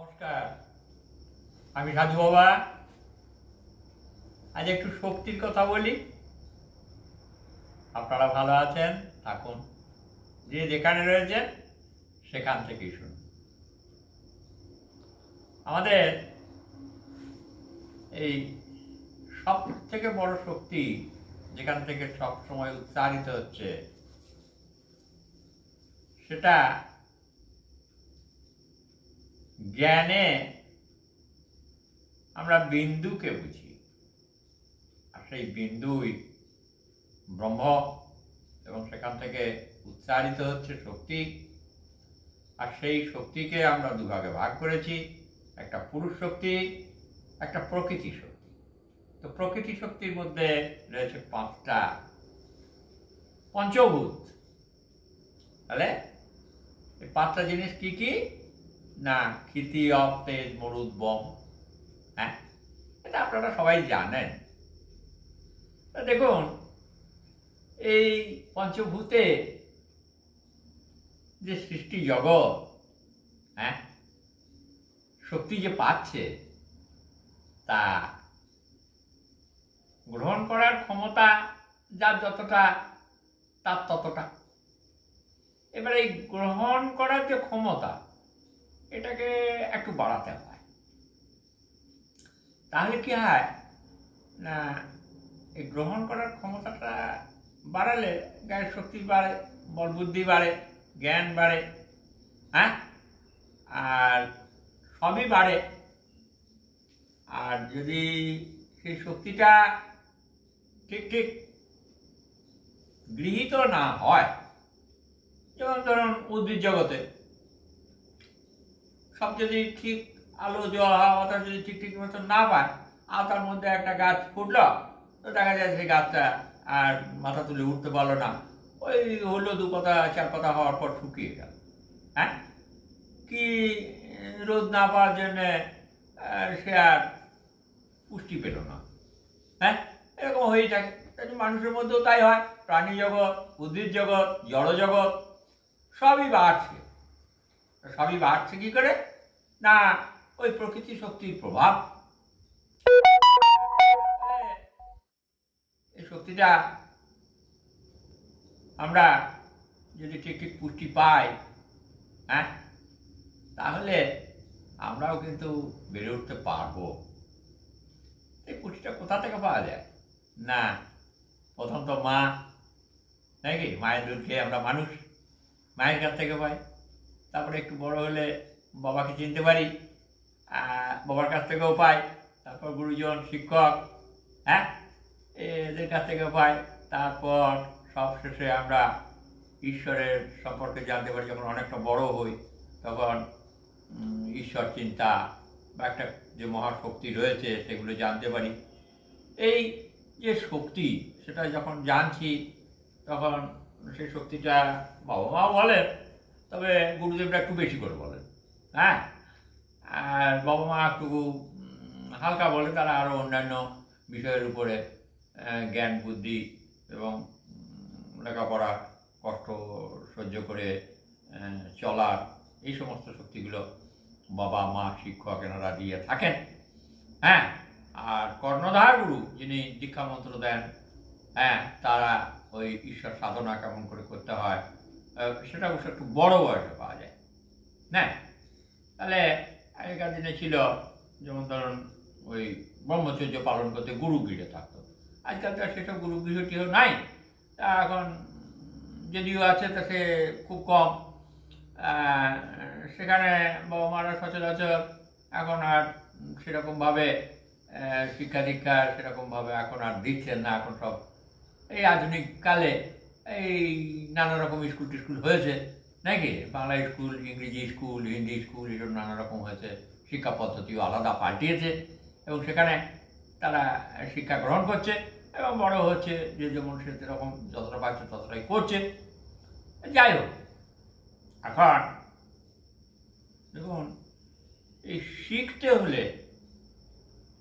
নমস্কার, আমি সাধু বাবা। আজ একটু শক্তির কথা বলি। আপনারা ভালো আছেন থাকুন, যে যেখানে রয়েছেন সেখান থেকেই শুনুন। আমাদের এই সব থেকে বড় শক্তি যেখান থেকে সব সময় উচ্চারিত হচ্ছে, সেটা জ্ঞানে আমরা বিন্দুকে বুঝি। আর সেই বিন্দুই ব্রহ্ম, এবং সেখান থেকে উচ্চারিত হচ্ছে শক্তি। আর সেই শক্তিকে আমরা দুভাগে ভাগ করেছি, একটা পুরুষ শক্তি, একটা প্রকৃতি শক্তি। তো প্রকৃতি শক্তির মধ্যে রয়েছে 5টা পঞ্চভূত। তাহলে এই 5টা জিনিস কি কি না? ক্ষিতি, অপ, তেজ, মরুদ, বম। হ্যাঁ, এটা আপনারা সবাই জানেন। দেখুন, এই পঞ্চভূতে যে সৃষ্টি জগৎ, হ্যাঁ, শক্তি যে পাচ্ছে, তা গ্রহণ করার ক্ষমতা যার যতটা, তার ততটা। এবার এই গ্রহণ করার যে ক্ষমতা, এটাকে একটু বাড়াতে হয়। তাহলে কি হয় না, এই গ্রহণ করার ক্ষমতাটা বাড়ালে গায়ের শক্তি বাড়ে, বল বুদ্ধি বাড়ে, জ্ঞান বাড়ে। হ্যাঁ, আর সবই বাড়ে। আর যদি সেই শক্তিটা ঠিক ঠিক গৃহীত না হয়, যেমন ধরুন উদ্ভিদ জগতে সব যদি ঠিক আলো জল হাওয়াটা যদি ঠিক ঠিক মতন না পায়, আর তার মধ্যে একটা গাছ ফুটলো, তো দেখা যায় সেই গাছটা আর মাথা তুলে উঠতে পারলো না, ওই হলো 2 পাতা 4 পাতা হওয়ার পর শুকিয়ে গেল। হ্যাঁ, কি রোদ না পাওয়ার জন্যে সে আর পুষ্টি পেল না। হ্যাঁ, এরকম হয়েই থাকে। মানুষের মধ্যেও তাই হয়। প্রাণী জগৎ, উদ্ভিদ জগৎ, জড় জগৎ সবই বাড়ছে। সবই বাড়ছে কি করে না, ওই প্রকৃতি শক্তির প্রভাব। এই শক্তিটা আমরা যদি ঠিক ঠিক পুষ্টি পাই, হ্যাঁ, তাহলে আমরাও কিন্তু বেড়ে উঠতে পারবো। এই পুষ্টিটা কোথা থেকে পাওয়া যায় না? প্রথম তো মা, নাকি? মায়ের দুধ খেয়ে আমরা মানুষ, মায়ের কাছ থেকে পাই। তারপরে একটু বড় হলে বাবাকে চিনতে পারি, বাবার কাছ থেকেও পাই। তারপর গুরুজন, শিক্ষক, হ্যাঁ, এদের কাছ থেকে পাই। তারপর সবশেষে আমরা ঈশ্বরের সম্পর্কে জানতে পারি। যখন অনেকটা বড় হই, তখন ঈশ্বর চিন্তা বা একটা যে মহাশক্তি রয়েছে সেগুলো জানতে পারি। এই যে শক্তি, সেটা যখন জানছি, তখন সেই শক্তিটা বাবা মা বলেন, তবে গুরুদেবরা একটু বেশি করে বলেন। হ্যাঁ, আর বাবা মা একটু হালকা বলে। তারা আরও অন্যান্য বিষয়ের উপরে জ্ঞান বুদ্ধি এবং লেখাপড়া, কষ্ট সহ্য করে চলার এই সমস্ত শক্তিগুলো বাবা মা শিক্ষক এনারা দিয়ে থাকেন। হ্যাঁ, আর কর্ণধার গুরু যিনি দীক্ষা মন্ত্র দেন, হ্যাঁ, তারা ওই ঈশ্বর সাধনা কেমন করে করতে হয় সেটা অবশ্য একটু বড় বয়সে পাওয়া যায়। হ্যাঁ, তাহলে আগেকার দিনে ছিল, যেমন ধরুন ওই ব্রহ্মচর্য পালন করতে গুরু গৃহে থাকতো। আজকাল তো সেসব গুরু গৃহটিও নাই। তা এখন যদিও আছে, তা সে খুব কম। সেখানে বাবা মারা সচরাচর এখন আর সেরকমভাবে শিক্ষা দীক্ষা সেরকমভাবে এখন আর দিচ্ছেন না। এখন সব এই আধুনিক কালে এই নানা রকম স্কুল টিস্কুল হয়েছে, নাকি? বাংলা স্কুল, ইংরেজি স্কুল, হিন্দি স্কুল, এসব নানা রকম হয়েছে। শিক্ষা পদ্ধতিও আলাদা পাল্টিয়েছে, এবং সেখানে তারা শিক্ষা গ্রহণ করছে এবং বড় হচ্ছে। যে যেমন সে সেরকম যতটা পাচ্ছে ততটাই করছে। যাই হোক, এখন দেখুন, এই শিখতে হলে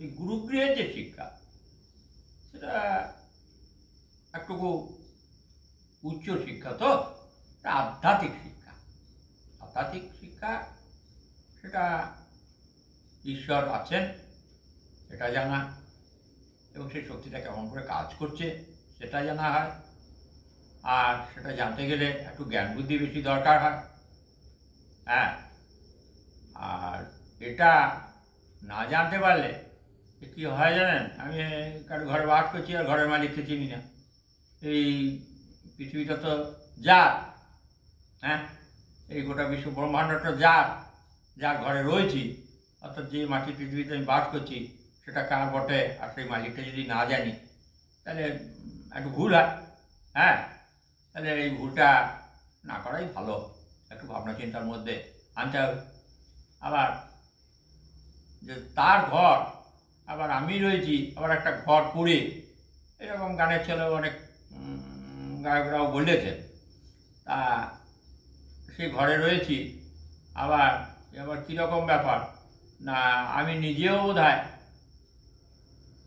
এই গুরুগৃহের যে শিক্ষা, সেটা একটুকু উচ্চ শিক্ষা। তো আধ্যাত্মিক শিক্ষা, আধ্যাত্মিক শিক্ষা সেটা ঈশ্বর আছেন এটা জানা, এবং সেই শক্তিটা কেমন করে কাজ করছে সেটা জানা হয়। আর সেটা জানতে গেলে একটু জ্ঞান বুদ্ধি বেশি দরকার হয়। হ্যাঁ, আর এটা না জানতে পারলে কি হয় জানেন, আমি কারো ঘরে বাস করছি আর ঘরের মালিককে চিনি না। এই পৃথিবীটা তো যার, হ্যাঁ, এই গোটা বিশ্ব ব্রহ্মাণ্ডটা যার ঘরে রয়েছি, অর্থাৎ যে মাটি পৃথিবীতে আমি বাস করছি সেটা কার বটে, আর সেই মালিকটা যদি না জানি তাহলে একটু ভুল হয়। হ্যাঁ, তাহলে এই ভুলটা না করাই ভালো, একটু ভাবনা চিন্তার মধ্যে আনতে হবে। আবার যে তার ঘর, আবার আমি রয়েছি আবার একটা ঘর পুড়ে, এরকম গানের ছেলেও অনেক গায়করাও বলেছেন। তা সেই ঘরে রয়েছি, আবার কীরকম ব্যাপার না, আমি নিজেও বোধহয়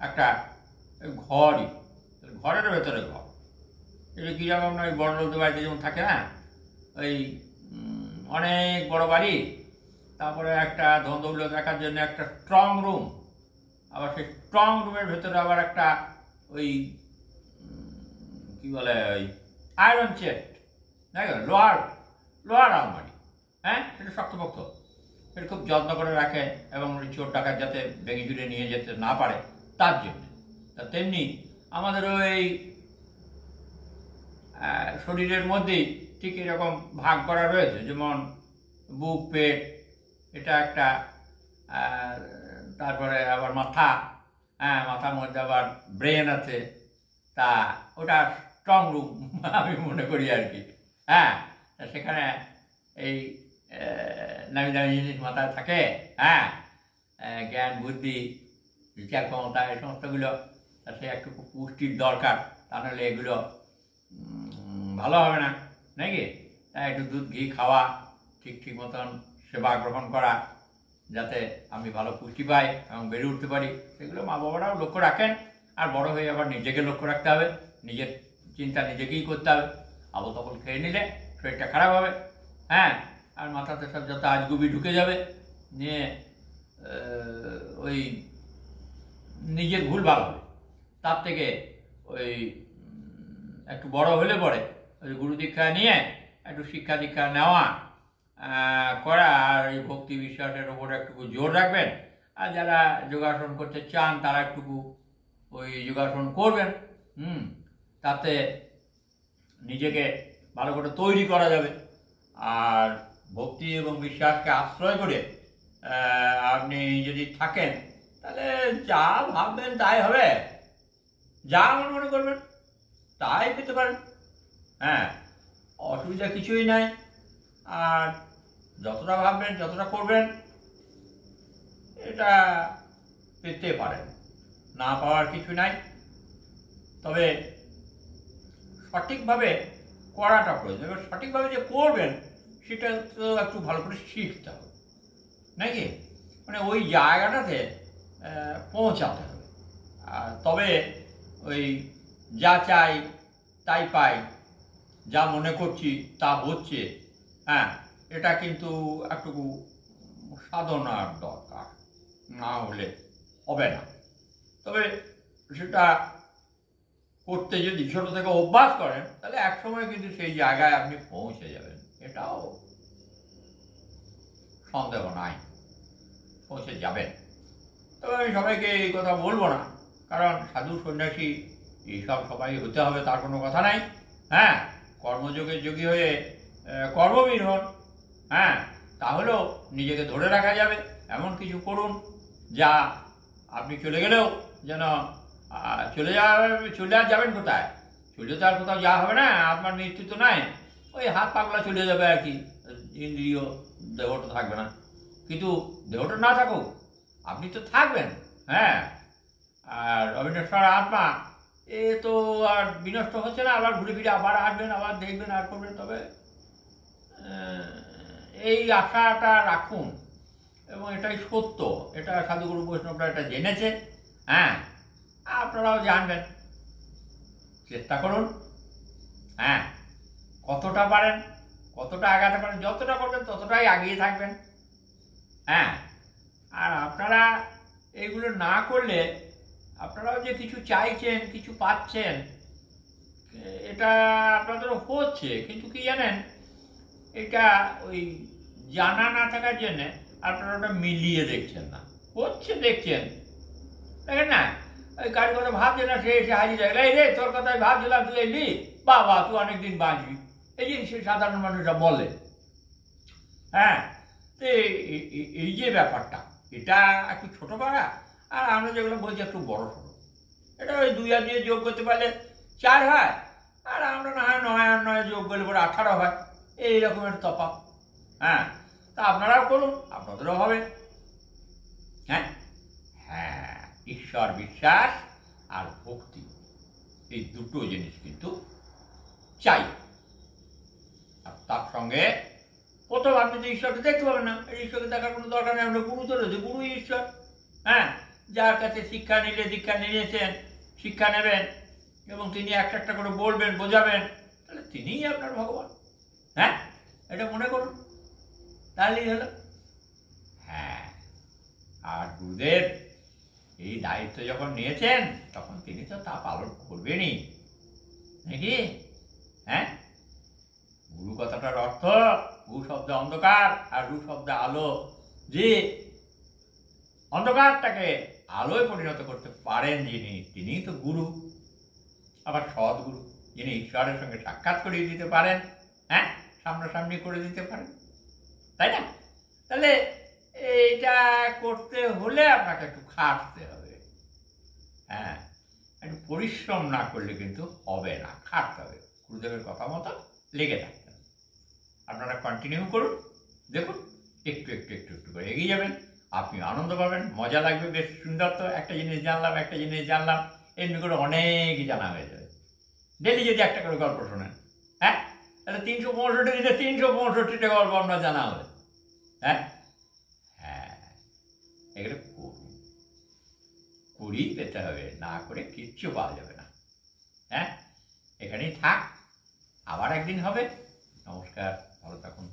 একটা ঘরই, ঘরের ভেতরে ঘর। এটা কীরকম না, ওই বড় লোকদের বাড়িতে যেমন থাকে না, ওই অনেক বড় বাড়ি, তারপরে একটা ধন্দৌল্য দেখার জন্য একটা স্ট্রং রুম, আবার সেই স্ট্রং রুমের ভেতরে আবার একটা ওই কি বলে ওই আয়রন চেস্ট, দেখো লোহার আলমারি, হ্যাঁ, সেটা শক্তপোক্ত, সেটা খুব যত্ন করে রাখে এবং চোর ডাকাত যাতে ভেঙে চুরে নিয়ে যেতে না পারে তার জন্য। তা তেমনি আমাদের ওই শরীরের মধ্যেই ঠিক এরকম ভাগ করা রয়েছে, যেমন বুক, পেট, এটা একটা, তারপরে আবার মাথা, হ্যাঁ, মাথার মধ্যে আবার ব্রেন আছে। তা ওটা স্ট্রং রুম আমি মনে করি আর কি। হ্যাঁ, সেখানে এই নামি দামি জিনিস মাথায় থাকে। হ্যাঁ, জ্ঞান বুদ্ধি বিচার ক্ষমতা এই সমস্তগুলো, সে একটু পুষ্টির দরকার, তা নাহলে এগুলো ভালো হবে না, নাকি? তাই একটু দুধ ঘি খাওয়া, ঠিক মতন সেবা গ্রহণ করা, যাতে আমি ভালো পুষ্টি পাই এবং বেড়ে উঠতে পারি, সেগুলো মা বাবারাও লক্ষ্য রাখেন। আর বড় হয়ে আবার নিজেকে লক্ষ্য রাখতে হবে, নিজের চিন্তা নিজেকেই করতে হবে। আবল তাবল খেয়ে নিলে শরীরটা খারাপ হবে। হ্যাঁ, আর মাথাতে সব যত আজগুবি ঢুকে যাবে, নিয়ে ওই নিজের ভুল ভালো হবে। তার থেকে ওই একটু বড় হলে পরে ওই গুরু দীক্ষা নিয়ে একটু শিক্ষা দীক্ষা নেওয়া করা, আর এই ভক্তি বিশ্বাসের ওপরে একটু জোর রাখবেন। আর যারা যোগাসন করতে চান তারা একটু ওই যোগাসন করবেন। তাতে নিজেকে ভালো করে তৈরি করা যাবে। আর ভক্তি এবং বিশ্বাসকে আশ্রয় করে আপনি যদি থাকেন, তাহলে যা ভাববেন তাই হবে, যা মনে করবেন তাই পেতে পারেন। হ্যাঁ, অসুবিধা কিছুই নাই। আর যতটা ভাববেন, যতটা করবেন, এটা পেতে পারেন, না পাওয়ার কিছু নাই। তবে সঠিকভাবে করাটা প্রয়োজন। এবার সঠিকভাবে যে করবেন সেটা তো একটু ভালো করে শিখতে হবে, নাকি? মানে ওই জায়গাটাতে পৌঁছাতে হবে। আর তবে ওই যা চাই তাই পাই, যা মনে করছি তা হচ্ছে, হ্যাঁ, এটা কিন্তু একটু সাধনার দরকার, না হলে হবে না। তবে সেটা করতে যদি ছোট থেকে অভ্যাস করেন, তাহলে একসময় কিন্তু সেই জায়গায় আপনি পৌঁছে যাবেন, এটাও সন্দেহ নাই, পৌঁছে যাবেন। তবে আমি সবাইকে এই কথা বলবো না, কারণ সাধু সন্ন্যাসী এইসব সবাই হতে হবে তার কোনো কথা নাই। হ্যাঁ, কর্মযোগের যোগী হয়ে কর্মবীর হন। হ্যাঁ, তাহলেও নিজেকে ধরে রাখা যাবে, এমন কিছু করুন যা আপনি চলে গেলেও যেন চলে আর যাবেন কোথায়? চলে তো আর কোথাও যাওয়া হবে না, আপনার মৃত্যু তো নাই, ওই হাত পাগলা চলে যাবে আর কি, ইন্দ্রিয় দেহটা থাকবে না। কিন্তু দেহটা না থাকুক, আপনি তো থাকবেন। হ্যাঁ, আর অবিনশ্বর আত্মা এ তো আর বিনষ্ট হচ্ছে না, আবার ঘুরে ফিরে আবার আসবেন, আবার দেখবেন, আর করবেন। তবে এই আশাটা রাখুন, এবং এটাই সত্য, এটা সাধুগুরু বৈষ্ণবরা এটা জেনেছে। হ্যাঁ, আপনারাও জানবেন, চেষ্টা করুন। হ্যাঁ, কতটা পারেন, কতটা আগাতে পারেন, যতটা করবেন ততটাই এগিয়ে থাকবেন। হ্যাঁ, আর আপনারা এগুলো না করলে আপনারাও যে কিছু চাইছেন, কিছু পাচ্ছেন, এটা আপনাদের হচ্ছে, কিন্তু কি জানেন, এটা ওই জানা না থাকার জন্যে আপনারা ওটা মিলিয়ে দেখছেন না। হচ্ছে দেখছেন, দেখেন না, ওই কারি কথা ভাবছে না, সে এসে হাজির হয়ে গেল, এই রে তোর কথাই ভাবছিলাম, তুই এলি, বাবা তুই অনেকদিন বাঁচবি, এই যে সে সাধারণ মানুষরা বলে। হ্যাঁ, তো এই যে ব্যাপারটা, এটা একটু ছোটো পাড়া, আর আমরা যেগুলো বলছি একটু বড় সড়ো। এটা ওই 2 আর 2 যোগ করতে পারলে 4 হয়, আর আমরা না হয় 9 আর 9 যোগ করলে পরে 18 হয়, এই রকমের তফাৎ। হ্যাঁ, তা আপনারাও করুন, আপনাদেরও হবে। হ্যাঁ হ্যাঁ, ঈশ্বর বিশ্বাস আর ভক্তি, এই দুটো জিনিস কিন্তু চাই। আর তার সঙ্গে প্রথম আপনি তো ঈশ্বরকে দেখতে পাবেন না, ঈশ্বরকে দেখার কোনো দরকার নেই, আমরা গুরু তো রয়েছে, গুরুই ঈশ্বর। হ্যাঁ, যার কাছে শিক্ষা নিলে, দীক্ষা নিয়েছেন, শিক্ষা নেবেন এবং তিনি একটা একটা করে বলবেন, বোঝাবেন, তাহলে তিনিই আপনার ভগবান। হ্যাঁ, এটা মনে করুন, তাহলেই হলো। হ্যাঁ, আর গুরুদেব এই দায়িত্ব যখন নিয়েছেন তখন তিনি তো তা পালন করবেনই, নাকি? হ্যাঁ, গুরু কথাটার অর্থ, গু শব্দ অন্ধকার আর রু শব্দ আলো, যে অন্ধকারটাকে আলোয় পরিণত করতে পারেন যিনি, তিনিই তো গুরু। আবার সদ্গুরু, যিনি ঈশ্বরের সঙ্গে সাক্ষাৎ করিয়ে দিতে পারেন, হ্যাঁ, সামনাসামনি করে দিতে পারেন, তাই না? তাহলে এইটা করতে হলে আপনাকে একটু খাটতে হবে। হ্যাঁ, একটু পরিশ্রম না করলে কিন্তু হবে না, খাটতে হবে, গুরুদেবের কথা মতো লেগে থাকতে হবে। আপনারা কন্টিনিউ করুন, দেখুন একটু একটু একটু একটু করে এগিয়ে যাবেন, আপনি আনন্দ পাবেন, মজা লাগবে। বেশ সুন্দর তো, একটা জিনিস জানলাম, একটা জিনিস জানলাম, এমনি করে অনেক জানা হয়ে যাবে। ডেলি যদি একটা করে গল্প শোনেন, হ্যাঁ, তাহলে 365 দিনে 365টা গল্প আপনার জানা হবে। হ্যাঁ হ্যাঁ, এগুলো করেই পেতে হবে, না করে কিচ্ছু পাওয়া যাবে না। হ্যাঁ, এখানেই থাক, আবার একদিন হবে। নমস্কার, ভালো থাকুন।